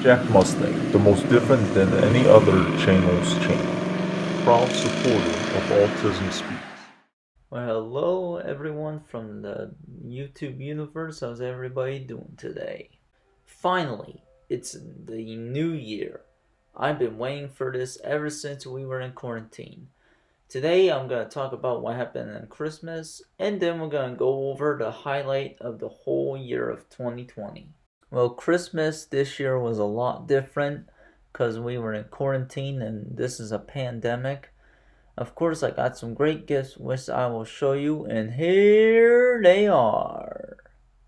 Jack Mustang, the most different than any other channel's channel. Proud supporter of Autism Speaks. Well, hello everyone from the YouTube universe. How's everybody doing today? Finally, it's the new year. I've been waiting for this ever since we were in quarantine. Today, I'm going to talk about what happened on Christmas, and then we're going to go over the highlight of the whole year of 2020. Well, Christmas this year was a lot different because we were in quarantine and this is a pandemic. Of course, I got some great gifts which I will show you, and here they are.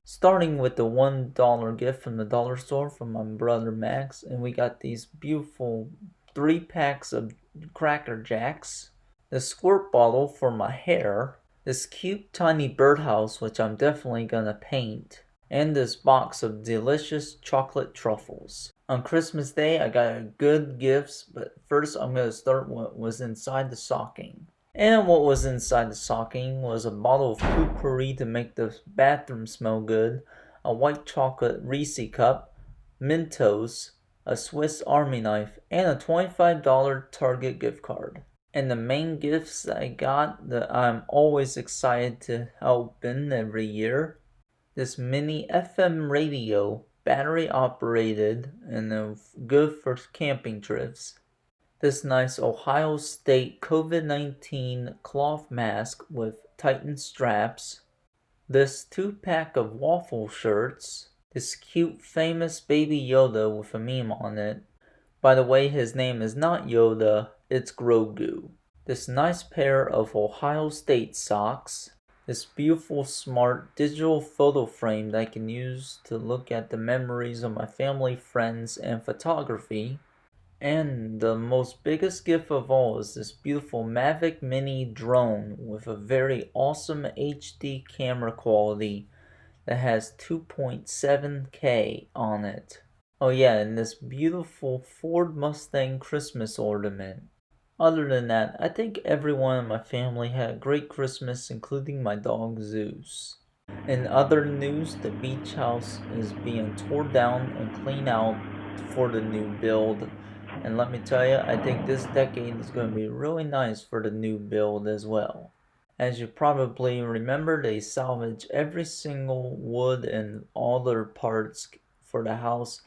Starting with the $1 gift from the dollar store from my brother Max, and we got these beautiful 3 packs of Cracker Jacks, the squirt bottle for my hair, this cute tiny birdhouse which I'm definitely gonna paint, and this box of delicious chocolate truffles. On Christmas Day, I got good gifts, but first I'm going to start what was inside the stocking. And what was inside the stocking was a bottle of Poo-Pourri to make the bathroom smell good, a white chocolate Reese cup, Mentos, a Swiss Army knife, and a $25 Target gift card. And the main gifts I got that I'm always excited to help in every year, this mini FM radio, battery operated and good for camping trips. This nice Ohio State COVID-19 cloth mask with tightened straps. This 2 pack of waffle shirts. This cute famous baby Yoda with a meme on it. By the way, his name is not Yoda, it's Grogu. This nice pair of Ohio State socks. This beautiful smart digital photo frame that I can use to look at the memories of my family, friends, and photography. And the most biggest gift of all is this beautiful Mavic Mini drone with a very awesome HD camera quality that has 2.7K on it. Oh yeah, and this beautiful Ford Mustang Christmas ornament. Other than that, I think everyone in my family had a great Christmas, including my dog Zeus. In other news, the beach house is being torn down and cleaned out for the new build. And let me tell you, I think this decade is going to be really nice for the new build as well. As you probably remember, they salvaged every single wood and all their parts for the house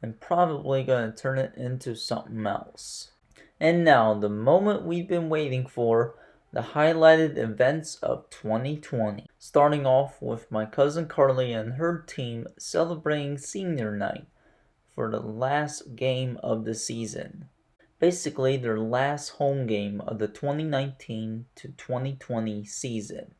and probably going to turn it into something else. And now, the moment we've been waiting for, the highlighted events of 2020. Starting off with my cousin Carly and her team celebrating senior night for the last game of the season. Basically, their last home game of the 2019 to 2020 season.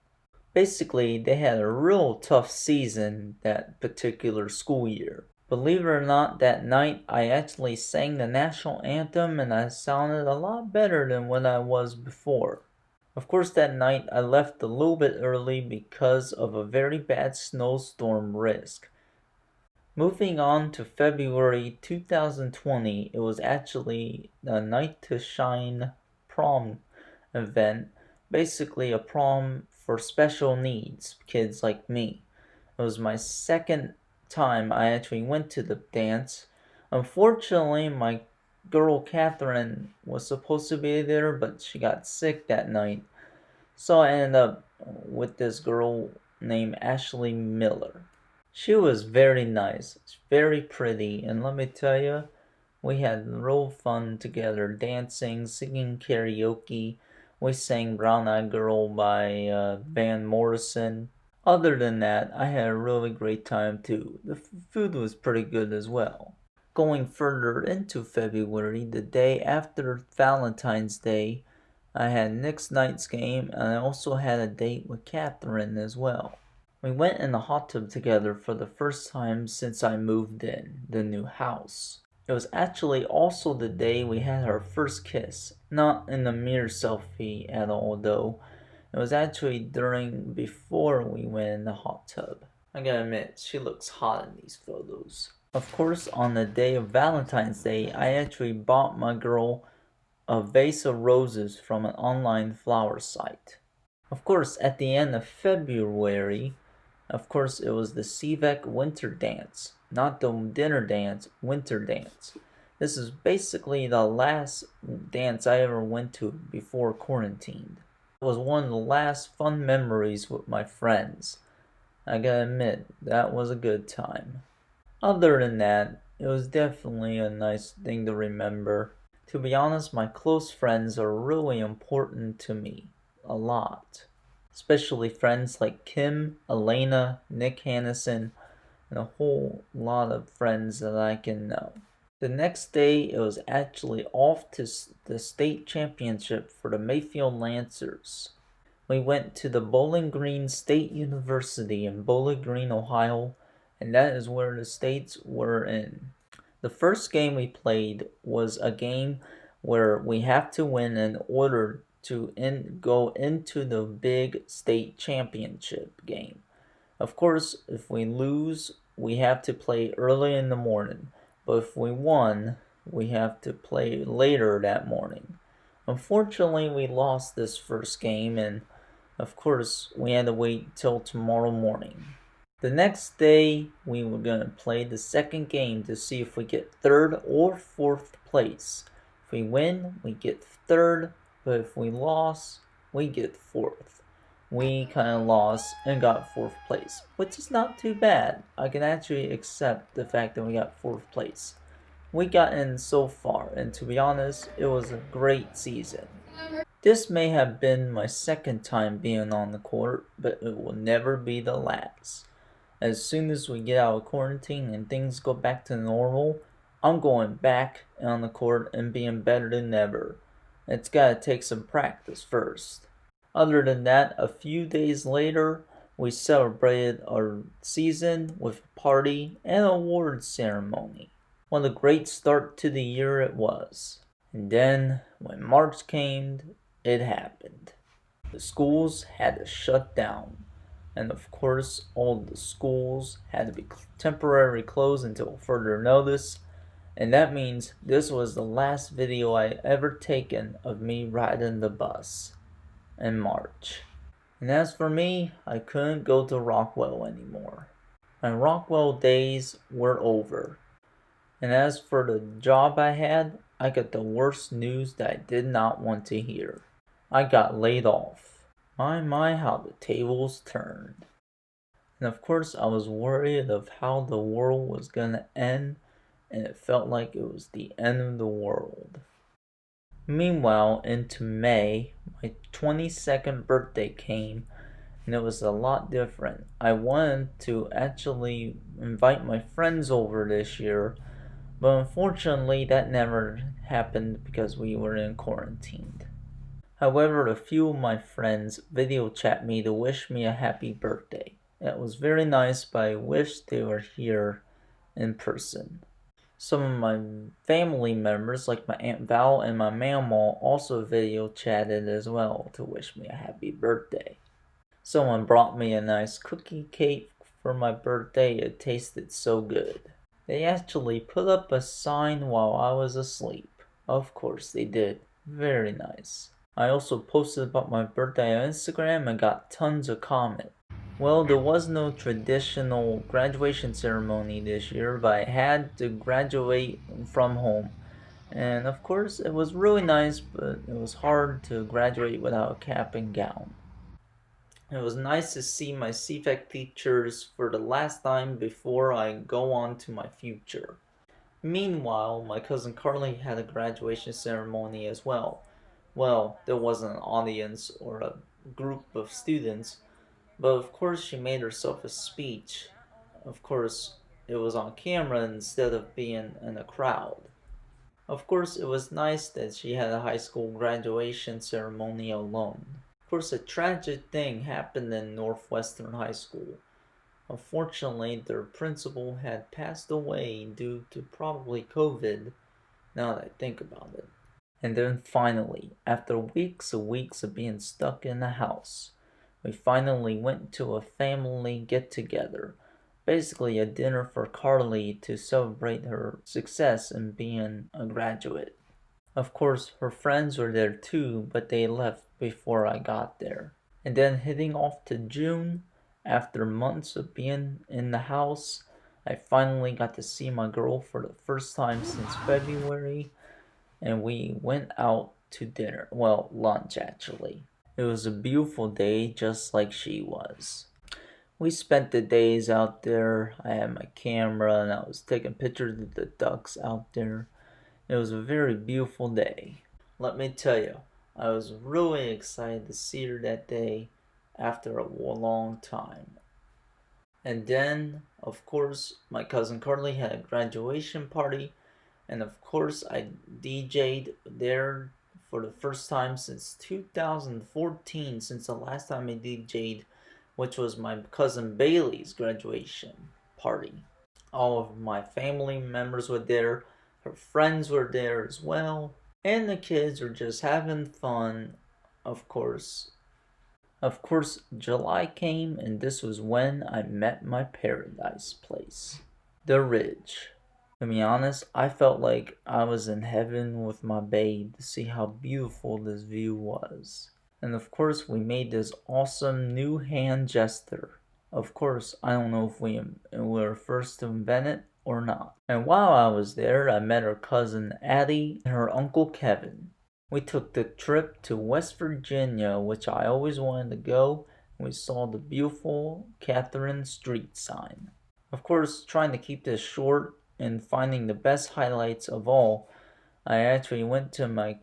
Basically, they had a real tough season that particular school year. Believe it or not, that night I actually sang the national anthem and I sounded a lot better than what I was before. Of course, that night I left a little bit early because of a very bad snowstorm risk. Moving on to February 2020, it was actually a Night to Shine prom event, basically a prom for special needs kids like me. It was my second time I actually went to the dance. Unfortunately, my girl Catherine was supposed to be there, but she got sick that night. So I ended up with this girl named Ashley Miller. She was very nice, very pretty, and let me tell you, we had real fun together, dancing, singing karaoke. We sang Brown Eyed Girl by Van Morrison. Other than that, I had a really great time too. The food was pretty good as well. Going further into February, the day after Valentine's Day, I had Nick's Knights game and I also had a date with Catherine as well. We went in the hot tub together for the first time since I moved in the new house. It was actually also the day we had our first kiss. Not in the mirror selfie at all though. It was actually before we went in the hot tub. I gotta admit, she looks hot in these photos. Of course, on the day of Valentine's Day, I actually bought my girl a vase of roses from an online flower site. Of course, at the end of February, it was the CVEC Winter Dance. not the dinner dance, winter dance. This is basically the last dance I ever went to before quarantined. It was one of the last fun memories with my friends. I gotta admit, that was a good time. Other than that, it was definitely a nice thing to remember. To be honest, my close friends are really important to me. A lot. Especially friends like Kim, Elena, Nick Hannison, and a whole lot of friends that I can know. The next day, it was actually off to the state championship for the Mayfield Lancers. We went to the Bowling Green State University in Bowling Green, Ohio, and that is where the states were in. The first game we played was a game where we have to win in order to go into the big state championship game. Of course, if we lose, we have to play early in the morning, but if we won, we have to play later that morning. Unfortunately, we lost this first game, and of course, we had to wait till tomorrow morning. The next day, we were going to play the second game to see if we get third or fourth place. If we win, we get third, but if we lost, we get fourth. We kind of lost and got fourth place, which is not too bad. I can actually accept the fact that we got fourth place. We got in so far, and to be honest, it was a great season. This may have been my second time being on the court, but it will never be the last. As soon as we get out of quarantine and things go back to normal, I'm going back on the court and being better than ever. It's gotta take some practice first. Other than that, a few days later, we celebrated our season with a party and awards ceremony. What a great start to the year it was. And then, when March came, it happened. The schools had to shut down. And of course, all the schools had to be temporarily closed until further notice. And that means this was the last video I ever taken of me riding the bus in March. And as for me, I couldn't go to Rockwell anymore. My Rockwell days were over. And as for the job I had, I got the worst news that I did not want to hear. I got laid off. My, how the tables turned. And of course, I was worried of how the world was gonna end, and it felt like it was the end of the world. Meanwhile, into May, my 22nd birthday came, and it was a lot different. I wanted to actually invite my friends over this year, but unfortunately that never happened because we were in quarantine. However, a few of my friends video chat me to wish me a happy birthday. That was very nice, but I wish they were here in person. Some of my family members, like my Aunt Val and my Mamaw, also video chatted as well to wish me a happy birthday. Someone brought me a nice cookie cake for my birthday. It tasted so good. They actually put up a sign while I was asleep. Of course they did. Very nice. I also posted about my birthday on Instagram and got tons of comments. Well, there was no traditional graduation ceremony this year, but I had to graduate from home. And of course, it was really nice, but it was hard to graduate without a cap and gown. It was nice to see my CFEC teachers for the last time before I go on to my future. Meanwhile, my cousin Carly had a graduation ceremony as well. Well, there wasn't an audience or a group of students, but of course she made herself a speech. Of course, it was on camera instead of being in a crowd. Of course, it was nice that she had a high school graduation ceremony alone. Of course, a tragic thing happened in Northwestern High School. Unfortunately, their principal had passed away due to probably COVID, now that I think about it. And then finally, after weeks and weeks of being stuck in the house, we finally went to a family get-together, basically a dinner for Carly to celebrate her success in being a graduate. Of course, her friends were there too, but they left before I got there. And then heading off to June, after months of being in the house, I finally got to see my girl for the first time since February, and we went out to dinner. Well, lunch actually. It was a beautiful day, just like she was. We spent the days out there. I had my camera and I was taking pictures of the ducks out there. It was a very beautiful day. Let me tell you, I was really excited to see her that day after a long time. And then, of course, my cousin Carly had a graduation party, and of course, I DJ'd there for the first time since 2014, since the last time I DJ'd, which was my cousin Bailey's graduation party. All of my family members were there, her friends were there as well, and the kids were just having fun, of course. Of course, July came, and this was when I met my paradise place, the Ridge. To be honest, I felt like I was in heaven with my babe to see how beautiful this view was. And of course, we made this awesome new hand gesture. Of course, I don't know if we were first to invent it or not. And while I was there, I met her cousin Addie and her uncle Kevin. We took the trip to West Virginia, which I always wanted to go, and we saw the beautiful Catherine Street sign. Of course, trying to keep this short and finding the best highlights of all, I actually went to my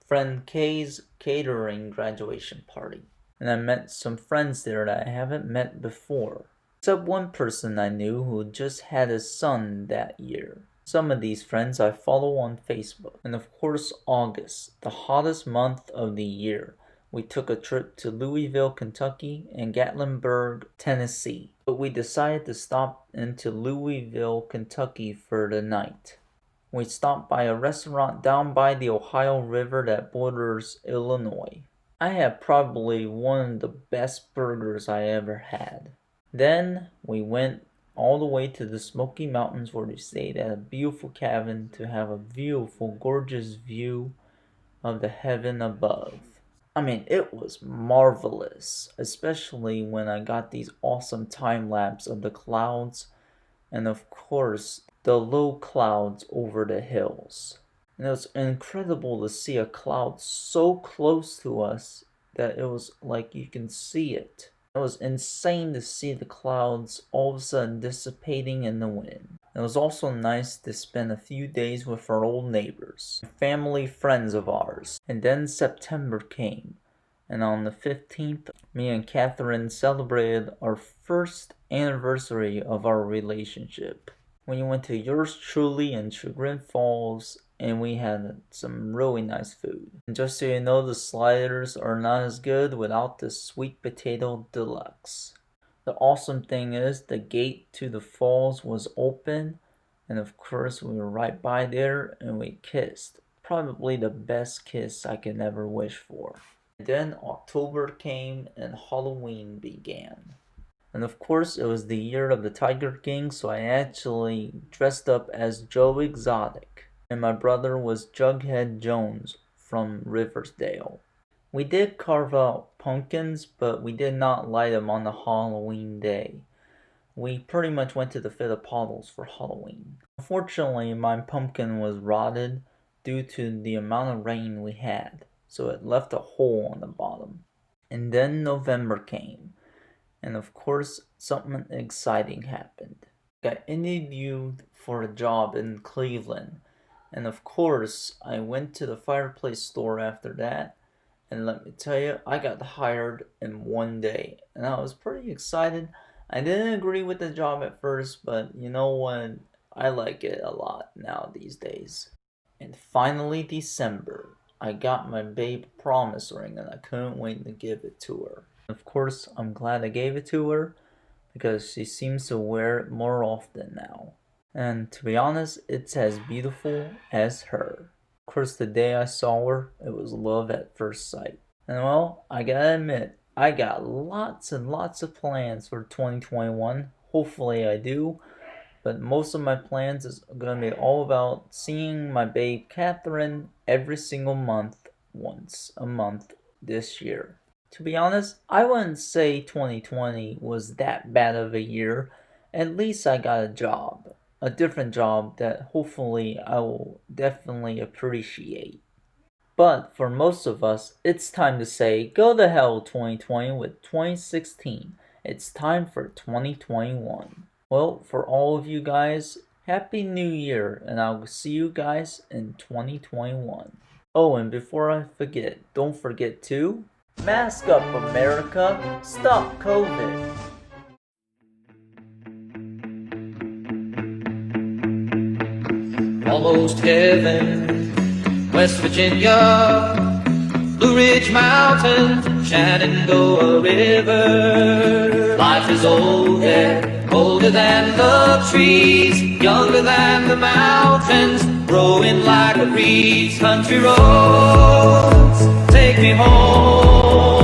friend Kay's catering graduation party, and I met some friends there that I haven't met before, except one person I knew who just had a son that year. Some of these friends I follow on Facebook. And of course, August, the hottest month of the year. We took a trip to Louisville, Kentucky and Gatlinburg, Tennessee. But we decided to stop into Louisville, Kentucky for the night. We stopped by a restaurant down by the Ohio River that borders Illinois. I had probably one of the best burgers I ever had. Then we went all the way to the Smoky Mountains where we stayed at a beautiful cabin to have a beautiful, gorgeous view of the heaven above. I mean, it was marvelous, especially when I got these awesome time lapse of the clouds and of course the low clouds over the hills. And it was incredible to see a cloud so close to us that it was like you can see it. It was insane to see the clouds all of a sudden dissipating in the wind. It was also nice to spend a few days with our old neighbors, family friends of ours. And then September came, and on the 15th, me and Catherine celebrated our first anniversary of our relationship. We went to yours truly in Chagrin Falls, and we had some really nice food. And just so you know, the sliders are not as good without the sweet potato deluxe. The awesome thing is the gate to the falls was open, and of course we were right by there and we kissed. Probably the best kiss I could ever wish for. And then October came and Halloween began. And of course it was the year of the Tiger King, so I actually dressed up as Joe Exotic. And my brother was Jughead Jones from Riverdale. We did carve out pumpkins, but we did not light them on the Halloween day. We pretty much went to the Fittipaldis for Halloween. Unfortunately, my pumpkin was rotted due to the amount of rain we had, so it left a hole on the bottom. And then November came, and of course, something exciting happened. I got interviewed for a job in Cleveland. And of course, I went to the fireplace store after that, and let me tell you, I got hired in one day, and I was pretty excited. I didn't agree with the job at first, but you know what? I like it a lot now these days. And finally, December, I got my babe promise ring, and I couldn't wait to give it to her. Of course, I'm glad I gave it to her, because she seems to wear it more often now. And to be honest, it's as beautiful as her. Of course, the day I saw her, it was love at first sight. And well, I gotta admit, I got lots and lots of plans for 2021. Hopefully I do. But most of my plans is gonna be all about seeing my babe Catherine every single month, once a month this year. To be honest, I wouldn't say 2020 was that bad of a year, At least I got a job. A different job that hopefully I will definitely appreciate. But for most of us, it's time to say go to hell 2020 with 2016. It's time for 2021. Well, for all of you guys, Happy New Year, and I'll see you guys in 2021. Oh, and before I forget, don't forget to mask up, America. Stop COVID. Almost heaven, West Virginia, Blue Ridge Mountains, Shenandoah River. Life is old there, older than the trees, younger than the mountains, growing like a breeze. Country roads, take me home.